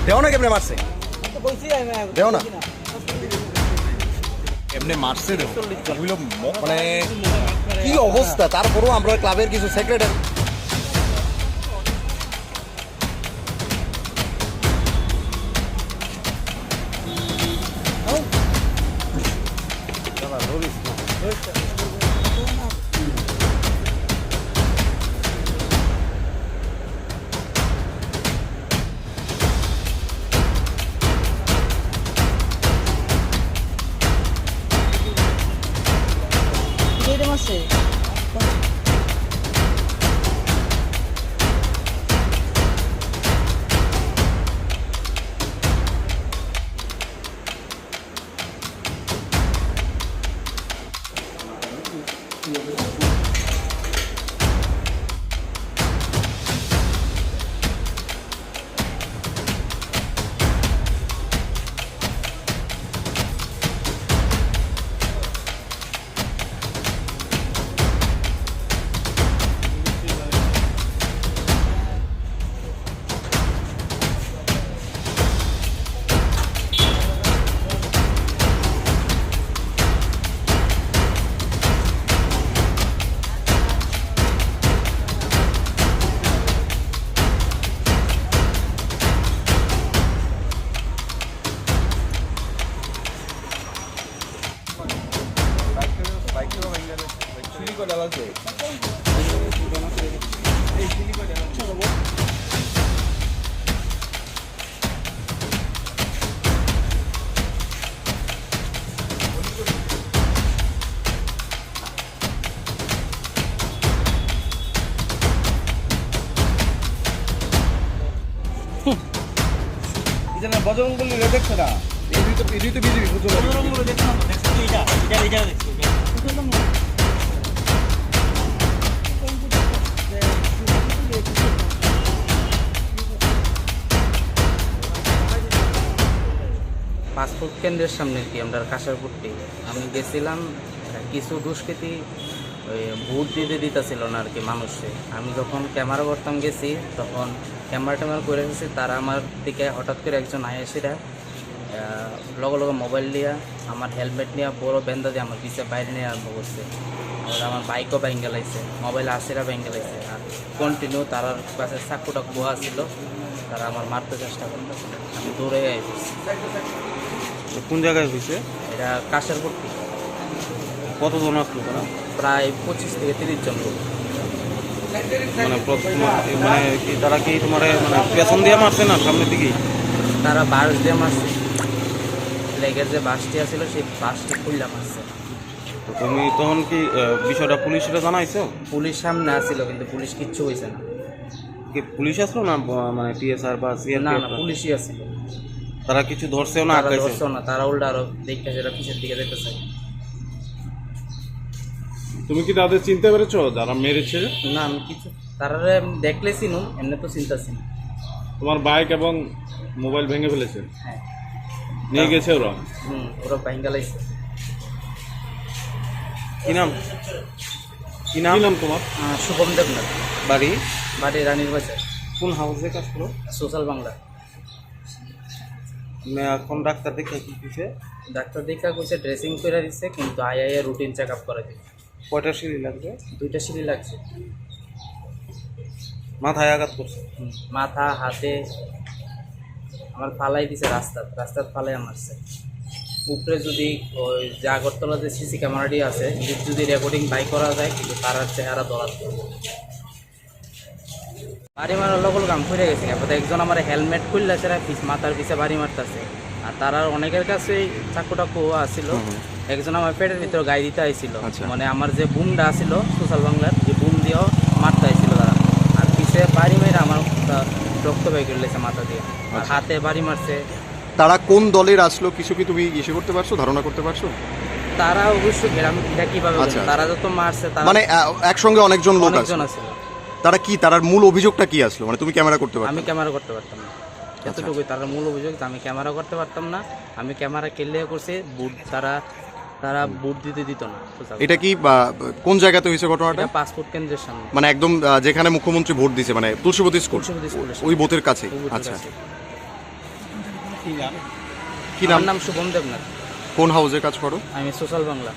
দেও না কেমনে মারছে, দেও না এমনি মারছে দেও, এগুলো মানে কি অবস্থা। তারপরেও আমরা ক্লাবের কিছু সেক্রেটারি বজরঙ্গলি দেখছে না, এই তো বিজেপি বজরঙ্গলি দেখছে না, এটা পাসপোর্ট কেন্দ্রের সামনে কি আমরা কাশারপুরটি আমি গেছিলাম, কিছু দুষ্কৃতী ওই ভোট দিতেছিল না আর কি মানুষে। আমি যখন ক্যামেরা করতাম গেছি তখন ক্যামেরা করে গেছি, তারা আমার দিকে হঠাৎ করে একজন আয়েসিরা লগে লগে মোবাইল নিয়ে আমার হেলমেট নিয়ে বড় বেন্দা দিয়ে আমার পিছিয়ে বাইরে নিয়ে আরম্ভ করছে। আমার বাইকও ভেঙে লাইছে, মোবাইল আসিরা ভেঙে লাইছে, আর কন্টিনিউ তার কাছে চাকুটা কুয়া ছিল, তারা আমার মারতে চেষ্টা করতেছে। আমি দৌড়ে আইছি। কোন জায়গায় হয়েছে এটা কাশারপুরটি। কতজন আসলো তারা? প্রায় 25 থেকে 30 জন লোক। মানে মানে কি তারা কি তোমার মানে পেছন দিয়ে মারছে না সামনের দিকে? তারা বাস দিয়ে মারছে, লেগের যে বাসটি আছিল সেই বাসটি খুললা মারছে। তো তুমি তখন কি বিষয়টা পুলিশরা জানাইছো? পুলিশ সামনে আসছিল কিন্তু পুলিশ কিচ্ছু হয়েছে না। কি পুলিশ আসলো না মানে টিএসআর বা সিআর? না না, পুলিশই আসছিল। তারা কিছু ধরছেও না, ধরছেও না, তারা উল্টা আরো দেখতে যেটা পিছের দিকে দেখতেছে। তুমি কি তাদের চিনতে পেরেছো যারা মেরেছে? না আমি কিছু তারা দেখলে চিনুম, এমনি তো চিন্তাছি না। তোমার বাইক এবং মোবাইল ভেঙে ফেলেছে? হ্যাঁ নিয়ে গেছে ওরা? ওরা ভেঙে লাইছে। কি নাম তোমার? শুভম দেবনাথ। বাড়ি? বাড়ি রানীর বাজার। কোন হাউসে কাজ করো? সোশ্যাল বাংলা। এখন ডাক্তার দেখে কি দিছে? ডাক্তার দেখা কইছে ড্রেসিং করে দিচ্ছে, কিন্তু আইআইএ রুটিন চেক আপ করে দিচ্ছে। কয়টা সিঁড়ি লাগবে? 2টা সিঁড়ি লাগছে। মাথায় আঘাত করছে? মাথা হাতে আমার ফালাই দিছে, রাস্তার ফালাই মারছে। উপরে যদি ওই যে আগরতলা যে সিসি ক্যামেরাটি আছে যদি রেকর্ডিং বাই করা যায়, কিন্তু তার চেহারা ধরা পড়বে। বাড়ি মারার লগল কাম ফিরে গেছে। এরপর একজন আমার হেলমেট খুললে সেটা মাথার পিছে বাড়ি মারতেছে, আর তারা অনেকের কাছে চাকুটা কুয়া আসছিল। একজন আমার পেটের ভিতরে গায়ে দিতে আইছিল, মানে আমার যে বুমটা আসছিল সোশ্যাল বাংলার, যে বুম দিয়েও মারতে আইছিল তারা। আর পিছে বাড়ি মেরে আমার রক্ত বের করে লেছে মাথা দিয়ে, আর হাতে বাড়ি মারছে। তারা কোন দলের আসলো কিছু কি তুমি ইসে করতে পারছো, ধারণা করতে পারছো? তারা অবশ্যই গ্রাম এটা কিভাবে তারা যত মারছে, মানে একসঙ্গে অনেকজন লোক অনেকজন আছিল। তারা কি, তার মূল অভিযোগটা কি আসলো? মানে তুমি ক্যামেরা করতে পারো? আমি ক্যামেরা করতে পারতাম না, এতটুকুই তার মূল অভিযোগ। আমি ক্যামেরা করতে পারতাম না, আমি ক্যামেরা কেলে করছি। বুট তারা তারা ভোট দিতে দিত না। এটা কি কোন জায়গাতে হয়েছে ঘটনাটা? এটা পাসপোর্ট কেন্দ্রের সামনে, মানে একদম যেখানে মুখ্যমন্ত্রী ভোট দিছে, মানে তুলসীবতী স্কুল, তুলসীবতী স্কুলের ওই বুথের কাছে। ওই বুথের আচ্ছা, কাছে। কি নাম? আমার নাম শুভম দেবনাথ। কোন হাউসে কাজ করো? আমি সোশ্যাল বাংলা।